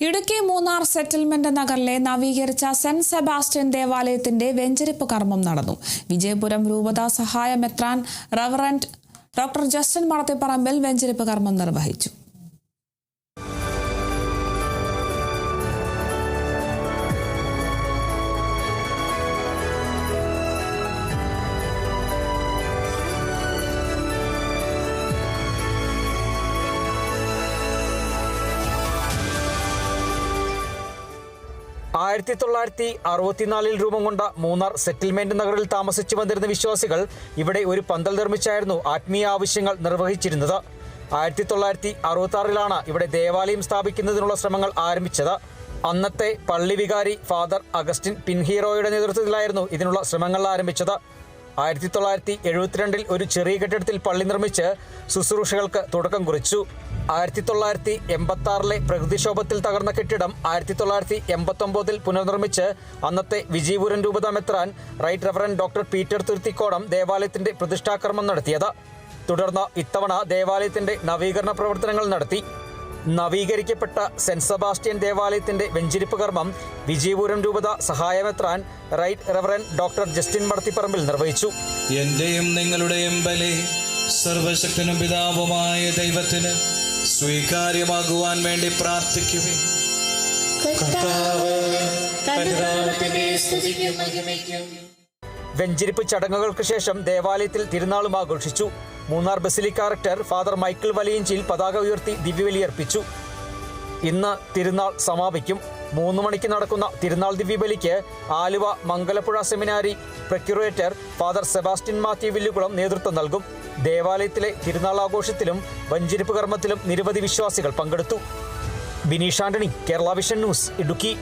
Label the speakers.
Speaker 1: Idukki Munnar settlement നഗറിലെ നവീകരിച്ച saint Sebastian ദേവാലയത്തിന്റെ വെഞ്ചരിപ്പ് കർമ്മം നടന്നു. വിജയപുരം രൂപതാ സഹായ മെത്രാൻ റവറന്റ് ഡോക്ടർ ജസ്റ്റിൻ മടത്തിപ്പറമ്പിൽ വെഞ്ചരിപ്പ് കർമ്മം നിർവഹിച്ചു.
Speaker 2: ആയിരത്തി 1964 രൂപം കൊണ്ട മൂന്നാർ സെറ്റിൽമെന്റ് നഗറിൽ താമസിച്ചു വന്നിരുന്ന വിശ്വാസികൾ ഇവിടെ ഒരു പന്തൽ നിർമ്മിച്ചായിരുന്നു ആത്മീയ ആവശ്യങ്ങൾ നിർവഹിച്ചിരുന്നത്. 1966 ഇവിടെ ദേവാലയം സ്ഥാപിക്കുന്നതിനുള്ള ശ്രമങ്ങൾ ആരംഭിച്ചത്. അന്നത്തെ പള്ളി വികാരി ഫാദർ അഗസ്റ്റിൻ പിൻഹീറോയുടെ നേതൃത്വത്തിലായിരുന്നു ഇതിനുള്ള ശ്രമങ്ങൾ ആരംഭിച്ചത്. 1972 ഒരു ചെറിയ കെട്ടിടത്തിൽ പള്ളി നിർമ്മിച്ച് ശുശ്രൂഷകൾക്ക് തുടക്കം കുറിച്ചു. 1986 പ്രകൃതിക്ഷോഭത്തിൽ തകർന്ന കെട്ടിടം 1989 പുനർനിർമ്മിച്ച് അന്നത്തെ വിജയപുരം രൂപതാ മെത്രാൻ റൈറ്റ് റവറന്റ് ഡോക്ടർ പീറ്റർ തുരുത്തിക്കോടം ദേവാലയത്തിന്റെ പ്രതിഷ്ഠാകർമ്മം നടത്തിയത്. തുടർന്ന് ഇത്തവണ ദേവാലയത്തിന്റെ നവീകരണ പ്രവർത്തനങ്ങൾ നടത്തി. നവീകരിക്കപ്പെട്ട സെന്റ് സെബാസ്റ്റ്യൻ ദേവാലയത്തിന്റെ വെഞ്ചരിപ്പ് കർമ്മം വിജയപുരം രൂപത സഹായ മെത്രാൻ right reverend doctor Justin Madathipparambil നിർവഹിച്ചു.
Speaker 3: എന്റെയും നിങ്ങളുടെയും ബലി സർവശക്തനും പിതാവുമായ ദൈവത്തിന് സ്വീകാര്യമാകുവാൻ വേണ്ടി പ്രാർത്ഥിക്കുവിൻ.
Speaker 2: വെഞ്ചരിപ്പ് ചടങ്ങുകൾക്ക് ശേഷം ദേവാലയത്തിൽ തിരുനാളും ആഘോഷിച്ചു. Munnar basilica rector father Michael വലിയഞ്ചിയിൽ പതാക ഉയർത്തി ദിവ്യബലിയർപ്പിച്ചു. ഇന്ന് തിരുനാൾ സമാപിക്കും. 3 മണിക്ക് നടക്കുന്ന തിരുനാൾ ദിവ്യബലിക്ക് ആലുവ മംഗലപ്പുഴ സെമിനാരി പ്രക്യൂറേറ്റർ ഫാദർ സെബാസ്റ്റ്യൻ മാത്യു വില്ലുകുളം നേതൃത്വം നൽകും. ദേവാലയത്തിലെ തിരുനാൾ ആഘോഷത്തിലും വെഞ്ചരിപ്പ് കർമ്മത്തിലും നിരവധി വിശ്വാസികൾ പങ്കെടുത്തു. Bineesh Antony, Kerala vision news, Idukki.